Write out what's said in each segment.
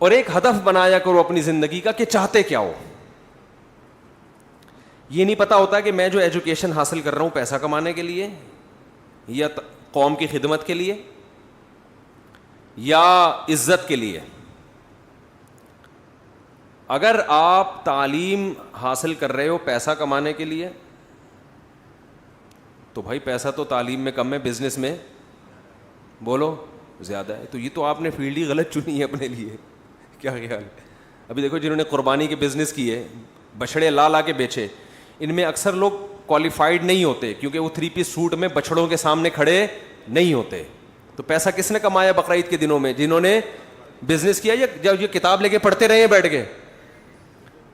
اور ایک ہدف بنایا کرو اپنی زندگی کا کہ چاہتے کیا ہو. یہ نہیں پتا ہوتا کہ میں جو ایجوکیشن حاصل کر رہا ہوں پیسہ کمانے کے لیے یا قوم کی خدمت کے لیے یا عزت کے لیے. اگر آپ تعلیم حاصل کر رہے ہو پیسہ کمانے کے لیے تو بھائی پیسہ تو تعلیم میں کم ہے, بزنس میں بولو زیادہ ہے. تو یہ تو آپ نے فیلڈ ہی غلط چنی ہے اپنے لیے. کیا خیال ہے؟ ابھی دیکھو جنہوں نے قربانی کے بزنس کیے, بچڑے لا لا کے بیچے, ان میں اکثر لوگ کوالیفائڈ نہیں ہوتے کیونکہ وہ 3 پیس سوٹ میں بچڑوں کے سامنے کھڑے نہیں ہوتے. تو پیسہ کس نے کمایا بقرعید کے دنوں میں؟ جنہوں نے بزنس کیا. یہ کتاب لے کے پڑھتے رہے ہیں بیٹھ کے.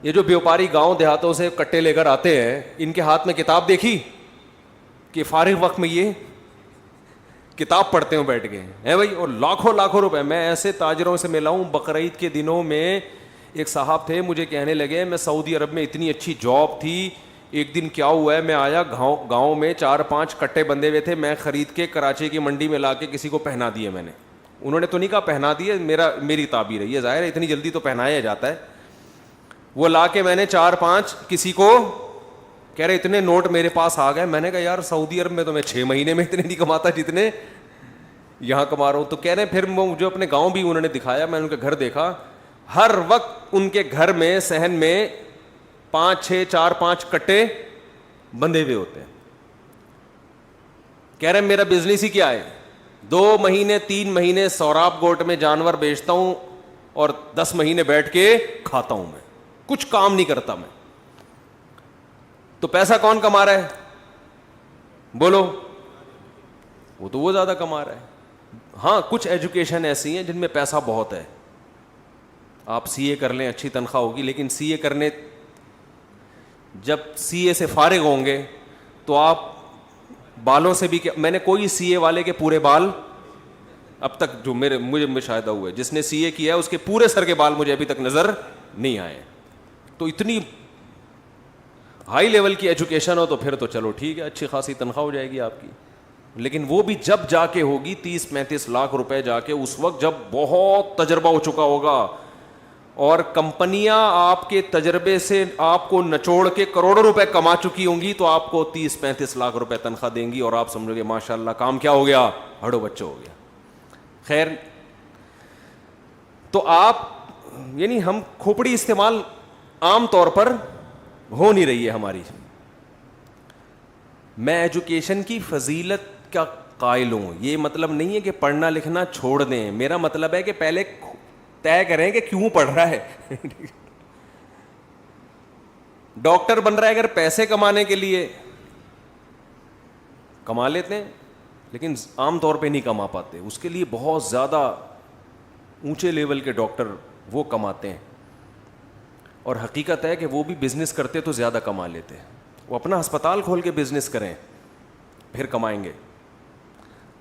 یہ جو بیوپاری گاؤں دیہاتوں سے کٹے لے کر آتے ہیں, ان کے ہاتھ میں کتاب دیکھی کہ فارغ وقت میں یہ کتاب پڑھتے ہوں بیٹھ کے ہیں بھائی. اور لاکھوں لاکھوں روپے. میں ایسے تاجروں سے ملا ہوں بقرعید کے دنوں میں. ایک صاحب تھے, مجھے کہنے لگے میں سعودی عرب میں اتنی اچھی جاب تھی, ایک دن کیا ہوا ہے میں آیا گاؤں میں 4-5 کٹے بندے ہوئے تھے, میں خرید کے کراچی کی منڈی میں لا کے کسی کو پہنا دیے میں نے. انہوں نے تو نہیں کہا پہنا دیے, میری تعبیر ہے, یہ ظاہر ہے اتنی جلدی تو پہنایا جاتا ہے. وہ لا کے میں نے 4-5 کسی کو کہہ رہے اتنے نوٹ میرے پاس آ گئے. میں نے کہا یار سعودی عرب میں تو میں 6 مہینے میں اتنے نہیں کماتا جتنے یہاں کما رہا ہوں. تو کہہ رہے پھر جو اپنے گاؤں بھی انہوں نے دکھایا, میں ان کا گھر دیکھا, ہر وقت ان کے گھر میں صحن میں 4-5 کٹے بندھے ہوئے ہوتے ہیں. کہہ رہے میرا بزنس ہی کیا ہے, 2 مہینے 3 مہینے سوراب گوٹ میں جانور بیچتا ہوں اور 10 مہینے بیٹھ کے کھاتا ہوں, میں کچھ کام نہیں کرتا میں. تو پیسہ کون کما رہا ہے بولو؟ وہ تو وہ زیادہ کما رہا ہے. ہاں کچھ ایجوکیشن ایسی ہیں جن میں پیسہ بہت ہے. آپ سی اے کر لیں اچھی تنخواہ ہوگی, لیکن سی اے کرنے جب سی اے سے فارغ ہوں گے تو آپ بالوں سے بھی میں نے کوئی سی اے والے کے پورے بال اب تک جو مجھے مشاہدہ ہوا ہے, جس نے سی اے کیا ہے اس کے پورے سر کے بال مجھے ابھی تک نظر نہیں آئے. تو اتنی ہائی لیول کی ایجوکیشن ہو تو پھر تو چلو ٹھیک ہے, اچھی خاصی تنخواہ ہو جائے گی آپ کی. لیکن وہ بھی جب جا کے ہوگی 30-35 لاکھ روپے جا کے, اس وقت جب بہت تجربہ ہو چکا ہوگا اور کمپنیاں آپ کے تجربے سے آپ کو نچوڑ کے کروڑوں روپے کما چکی ہوں گی, تو آپ کو 30-35 لاکھ روپے تنخواہ دیں گی اور آپ سمجھو گے ماشاء اللہ کام کیا ہو گیا, ہڑو بچوں ہو گیا. خیر, تو آپ یعنی ہم کھوپڑی استعمال عام طور پر ہو نہیں رہی ہے ہماری. میں ایجوکیشن کی فضیلت کا قائل ہوں. یہ مطلب نہیں ہے کہ پڑھنا لکھنا چھوڑ دیں, میرا مطلب ہے کہ پہلے طے کریں کہ کیوں پڑھ رہا ہے. ڈاکٹر بن رہا ہے اگر پیسے کمانے کے لیے کما لیتے ہیں, لیکن عام طور پہ نہیں کما پاتے. اس کے لیے بہت زیادہ اونچے لیول کے ڈاکٹر وہ کماتے ہیں, اور حقیقت ہے کہ وہ بھی بزنس کرتے تو زیادہ کما لیتے ہیں. وہ اپنا ہسپتال کھول کے بزنس کریں پھر کمائیں گے.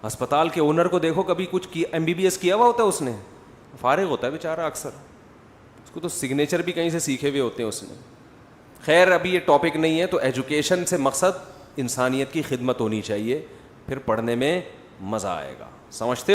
ہسپتال کے اونر کو دیکھو, کبھی کچھ MBBS کیا ہوا ہوتا ہے اس نے, فارغ ہوتا ہے بیچارہ اکثر, اس کو تو سگنیچر بھی کہیں سے سیکھے ہوئے ہوتے ہیں اس نے. خیر ابھی یہ ٹاپک نہیں ہے. تو ایجوکیشن سے مقصد انسانیت کی خدمت ہونی چاہیے, پھر پڑھنے میں مزہ آئے گا. سمجھتے